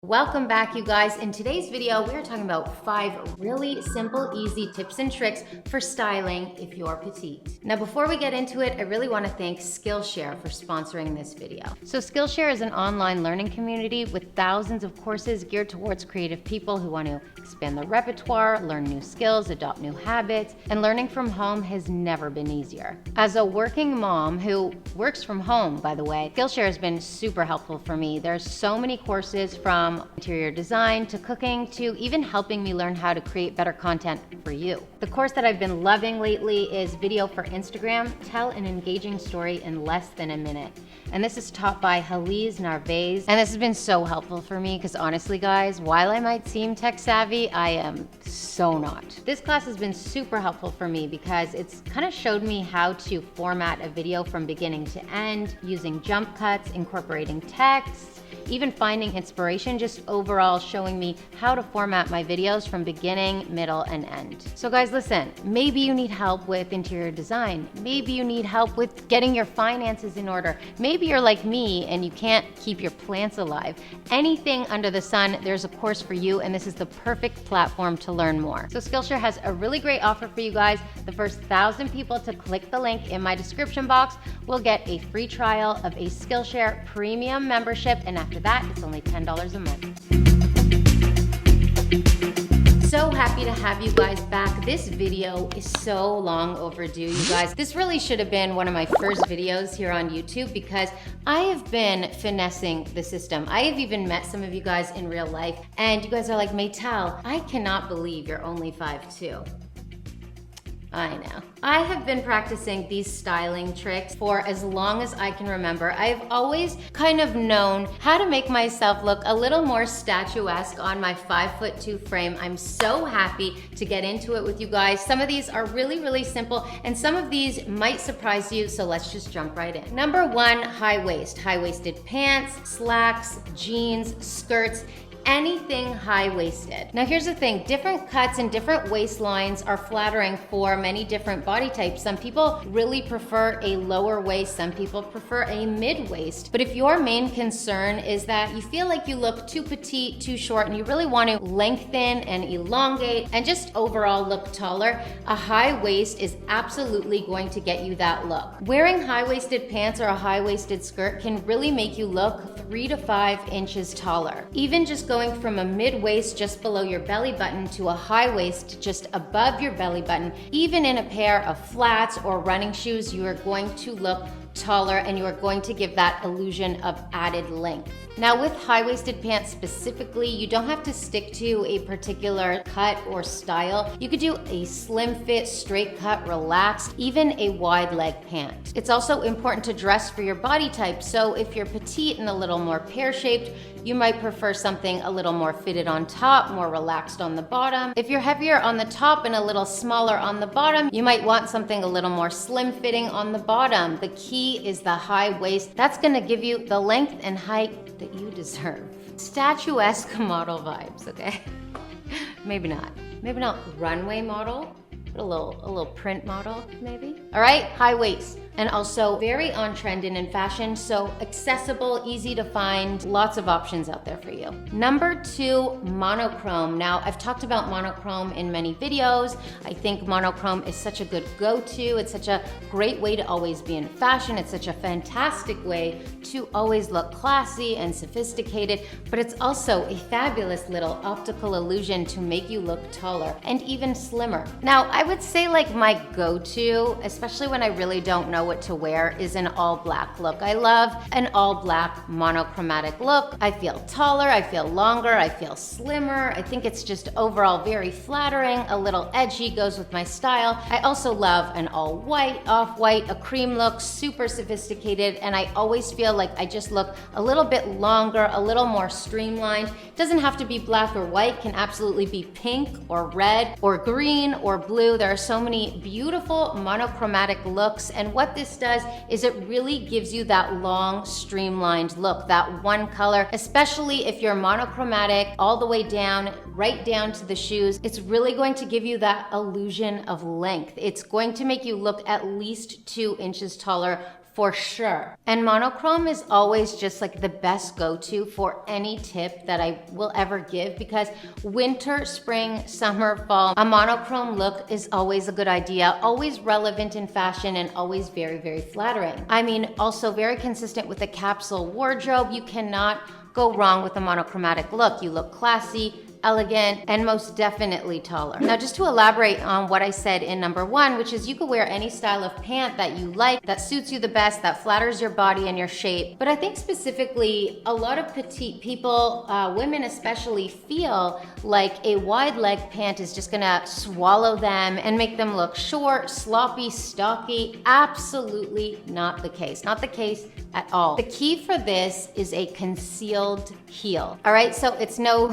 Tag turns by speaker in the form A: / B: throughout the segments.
A: Welcome back, you guys. In today's video, we're talking about 5 really simple, easy tips and tricks for styling if you're petite. Now, before we get into it, I really want to thank Skillshare for sponsoring this video. So Skillshare is an online learning community with thousands of courses geared towards creative people who want to expand their repertoire, learn new skills, adopt new habits, and learning from home has never been easier. As a working mom who works from home, by the way, Skillshare has been super helpful for me. There's so many courses from interior design to cooking to even helping me learn how to create better content for you. The course that I've been loving lately is Video for Instagram, Tell an Engaging Story in Less Than a Minute. And this is taught by Halise Narvaez. And this has been so helpful for me because honestly, guys, while I might seem tech savvy, I am so not. This class has been super helpful for me because it's kind of showed me how to format a video from beginning to end, using jump cuts, incorporating text, even finding inspiration, just overall showing me how to format my videos from beginning, middle, and end. So guys, listen, maybe you need help with interior design. Maybe you need help with getting your finances in order. Maybe you're like me and you can't keep your plants alive. Anything under the sun, there's a course for you, and this is the perfect platform to learn more. So Skillshare has a really great offer for you guys. The first 1,000 people to click the link in my description box will get a free trial of a Skillshare premium membership, and after that, it's only $10 a month. So happy to have you guys back. This video is so long overdue, you guys. This really should have been one of my first videos here on YouTube because I have been finessing the system. I have even met some of you guys in real life, and you guys are like, Maytel, I cannot believe you're only 5'2". I know. I have been practicing these styling tricks for as long as I can remember. I've always kind of known how to make myself look a little more statuesque on my 5'2" frame. I'm so happy to get into it with you guys. Some of these are really, really simple, and some of these might surprise you, so let's just jump right in. Number 1, high waist. High-waisted pants, slacks, jeans, skirts, anything high-waisted. Now here's the thing, different cuts and different waistlines are flattering for many different body types. Some people really prefer a lower waist, some people prefer a mid-waist. But if your main concern is that you feel like you look too petite, too short, and you really want to lengthen and elongate and just overall look taller, a high waist is absolutely going to get you that look. Wearing high-waisted pants or a high-waisted skirt can really make you look 3 to 5 inches taller. Even just going from a mid-waist just below your belly button to a high waist just above your belly button, even in a pair of flats or running shoes, you are going to look taller and you are going to give that illusion of added length. Now with high-waisted pants specifically, you don't have to stick to a particular cut or style. You could do a slim fit, straight cut, relaxed, even a wide leg pant. It's also important to dress for your body type. So if you're petite and a little more pear-shaped, you might prefer something a little more fitted on top, more relaxed on the bottom. If you're heavier on the top and a little smaller on the bottom, you might want something a little more slim fitting on the bottom. The key is the high waist. That's gonna give you the length and height that you deserve. Statuesque model vibes, okay? Maybe not runway model, but a little print model, maybe. All right, high waist. And also very on trend and in fashion, so accessible, easy to find, lots of options out there for you. Number 2, monochrome. Now, I've talked about monochrome in many videos. I think monochrome is such a good go-to. It's such a great way to always be in fashion. It's such a fantastic way to always look classy and sophisticated, but it's also a fabulous little optical illusion to make you look taller and even slimmer. Now, I would say like my go-to, especially when I really don't know what to wear, is an all black look. I love an all black monochromatic look. I feel taller, I feel longer, I feel slimmer. I think it's just overall very flattering, a little edgy, goes with my style. I also love an all white, off white, a cream look, super sophisticated, and I always feel like I just look a little bit longer, a little more streamlined. It doesn't have to be black or white, can absolutely be pink or red or green or blue. There are so many beautiful monochromatic looks, and what this does is it really gives you that long, streamlined look, that one color, especially if you're monochromatic all the way down, right down to the shoes. It's really going to give you that illusion of length. It's going to make you look at least 2 inches taller for sure. And monochrome is always just like the best go-to for any tip that I will ever give, because winter, spring, summer, fall, a monochrome look is always a good idea, always relevant in fashion, and always very, very flattering. I mean, also very consistent with a capsule wardrobe. You cannot go wrong with a monochromatic look. You look classy, elegant, and most definitely taller. Now, just to elaborate on what I said in number 1, which is you could wear any style of pant that you like, that suits you the best, that flatters your body and your shape. But I think specifically a lot of petite people, women especially, feel like a wide leg pant is just gonna swallow them and make them look short, sloppy, stocky. Absolutely not the case. Not the case at all. The key for this is a concealed heel. All right, so it's no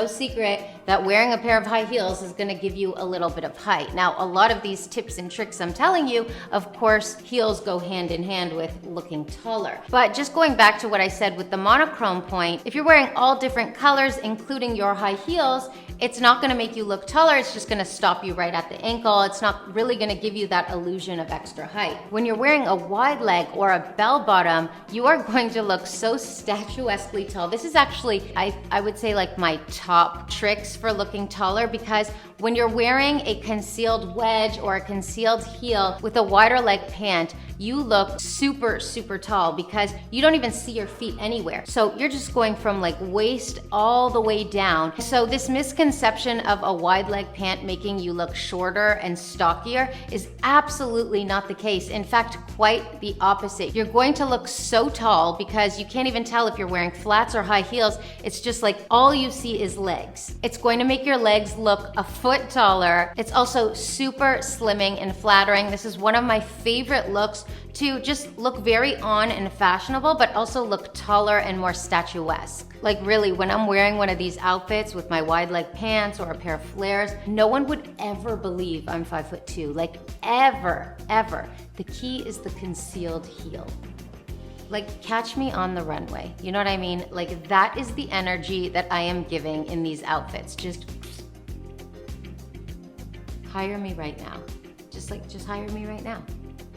A: secret that wearing a pair of high heels is gonna give you a little bit of height. Now, a lot of these tips and tricks I'm telling you, of course, heels go hand in hand with looking taller. But just going back to what I said with the monochrome point, if you're wearing all different colors, including your high heels, it's not gonna make you look taller, it's just gonna stop you right at the ankle. It's not really gonna give you that illusion of extra height. When you're wearing a wide leg or a bell bottom, you are going to look so statuesquely tall. This is actually, I would say, like my top tricks for looking taller, because when you're wearing a concealed wedge or a concealed heel with a wider leg pant, you look super, super tall because you don't even see your feet anywhere. So you're just going from like waist all the way down. So this misconception of a wide leg pant making you look shorter and stockier is absolutely not the case. In fact, quite the opposite. You're going to look so tall because you can't even tell if you're wearing flats or high heels. It's just like all you see is legs. It's going to make your legs look a foot taller. It's also super slimming and flattering. This is one of my favorite looks to just look very on and fashionable, but also look taller and more statuesque. Like really, when I'm wearing one of these outfits with my wide leg pants or a pair of flares, no one would ever believe I'm 5'2", like ever, ever. The key is the concealed heel. Like, catch me on the runway. You know what I mean? Like, that is the energy that I am giving in these outfits. Just hire me right now. Just hire me right now.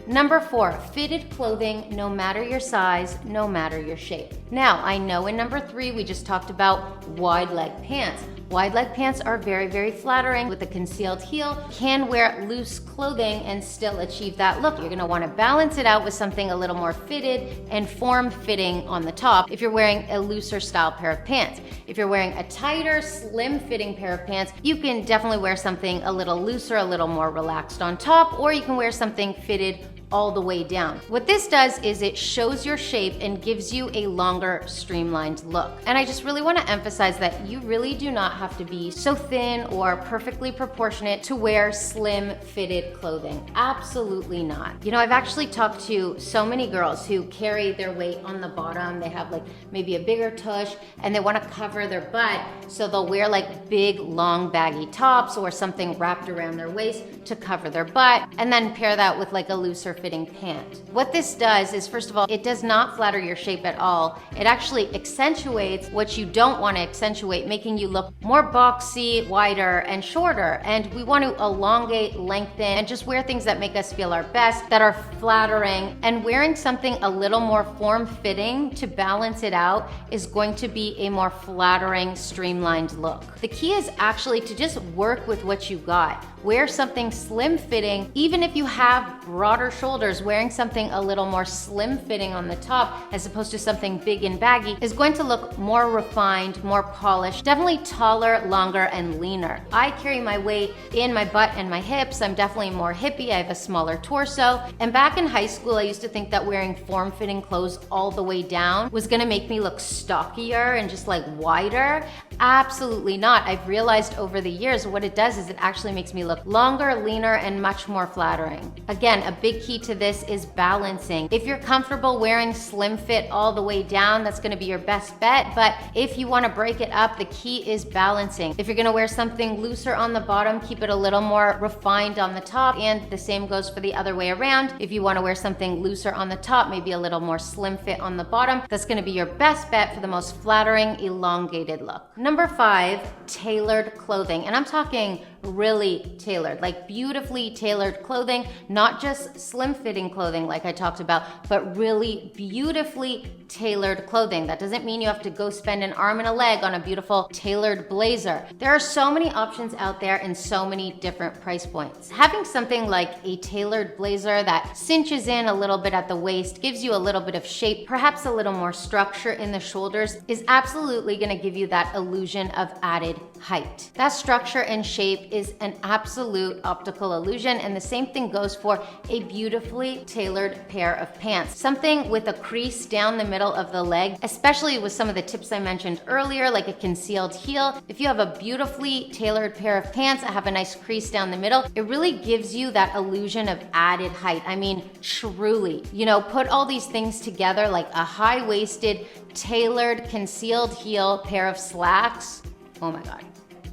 A: Number 4, fitted clothing, no matter your size, no matter your shape. Now, I know in number 3, we just talked about wide leg pants. Wide leg pants are very, very flattering with a concealed heel. You can wear loose clothing and still achieve that look. You're gonna wanna balance it out with something a little more fitted and form-fitting on the top if you're wearing a looser style pair of pants. If you're wearing a tighter, slim-fitting pair of pants, you can definitely wear something a little looser, a little more relaxed on top, or you can wear something fitted all the way down. What this does is it shows your shape and gives you a longer, streamlined look. And I just really want to emphasize that you really do not have to be so thin or perfectly proportionate to wear slim fitted clothing. Absolutely not. You know, I've actually talked to so many girls who carry their weight on the bottom. They have like maybe a bigger tush and they want to cover their butt, so they'll wear like big, long, baggy tops or something wrapped around their waist to cover their butt, and then pair that with like a looser fitting pant. What this does is, first of all, it does not flatter your shape at all. It actually accentuates what you don't want to accentuate, making you look more boxy, wider, and shorter. And we want to elongate, lengthen, and just wear things that make us feel our best, that are flattering. And wearing something a little more form-fitting to balance it out is going to be a more flattering, streamlined look. The key is actually to just work with what you got. Wear something slim-fitting. Even if you have broader shoulders, wearing something a little more slim-fitting on the top as opposed to something big and baggy is going to look more refined, more polished, definitely taller, longer, and leaner. I carry my weight in my butt and my hips. I'm definitely more hippie. I have a smaller torso. And back in high school, I used to think that wearing form-fitting clothes all the way down was gonna make me look stockier and just like wider. Absolutely not. I've realized over the years what it does is it actually makes me look longer, leaner, and much more flattering. Again, a big key to this is balancing. If you're comfortable wearing slim fit all the way down, that's gonna be your best bet. But if you wanna break it up, the key is balancing. If you're gonna wear something looser on the bottom, keep it a little more refined on the top, and the same goes for the other way around. If you wanna wear something looser on the top, maybe a little more slim fit on the bottom, that's gonna be your best bet for the most flattering, elongated look. Number 5, tailored clothing. And I'm talking really tailored, like beautifully tailored clothing, not just slim fitting clothing like I talked about, but really beautifully tailored clothing. That doesn't mean you have to go spend an arm and a leg on a beautiful tailored blazer. There are so many options out there and so many different price points. Having something like a tailored blazer that cinches in a little bit at the waist, gives you a little bit of shape, perhaps a little more structure in the shoulders, is absolutely gonna give you that illusion of added height. That structure and shape is an absolute optical illusion, and the same thing goes for a beautifully tailored pair of pants. Something with a crease down the middle of the leg, especially with some of the tips I mentioned earlier, like a concealed heel. If you have a beautifully tailored pair of pants that have a nice crease down the middle, it really gives you that illusion of added height. I mean, truly, you know, put all these things together, like a high-waisted, tailored, concealed heel pair of slacks. Oh my God.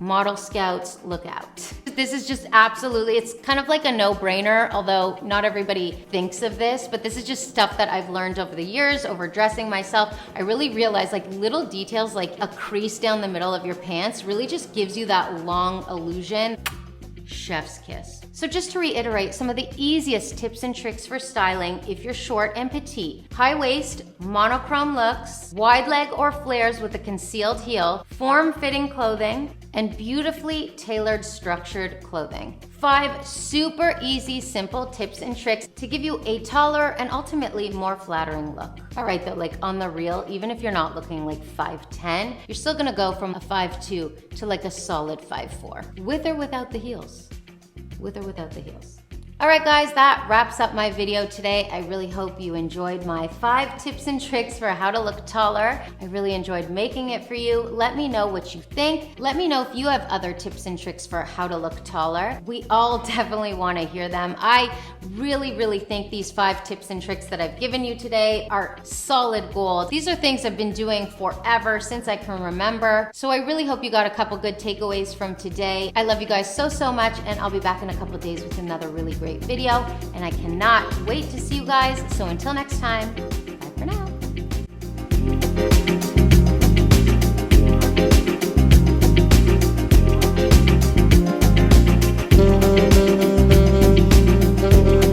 A: Model Scouts, look out. This is just absolutely, it's kind of like a no-brainer, although not everybody thinks of this, but this is just stuff that I've learned over the years, over dressing myself. I really realized like little details like a crease down the middle of your pants really just gives you that long illusion. Chef's kiss. So just to reiterate, some of the easiest tips and tricks for styling if you're short and petite: high waist, monochrome looks, wide leg or flares with a concealed heel, form-fitting clothing, and beautifully tailored structured clothing. 5 super easy, simple tips and tricks to give you a taller and ultimately more flattering look. All right though, like on the real, even if you're not looking like 5'10", you're still gonna go from a 5'2" to like a solid 5'4", with or without the heels. With or without the heels. All right guys, that wraps up my video today. I really hope you enjoyed my 5 tips and tricks for how to look taller. I really enjoyed making it for you. Let me know what you think. Let me know if you have other tips and tricks for how to look taller. We all definitely want to hear them. I really think these 5 tips and tricks that I've given you today are solid gold. These are things I've been doing forever, since I can remember. So I really hope you got a couple good takeaways from today. I love you guys so much, and I'll be back in a couple days with another really great video, and I cannot wait to see you guys. So until next time.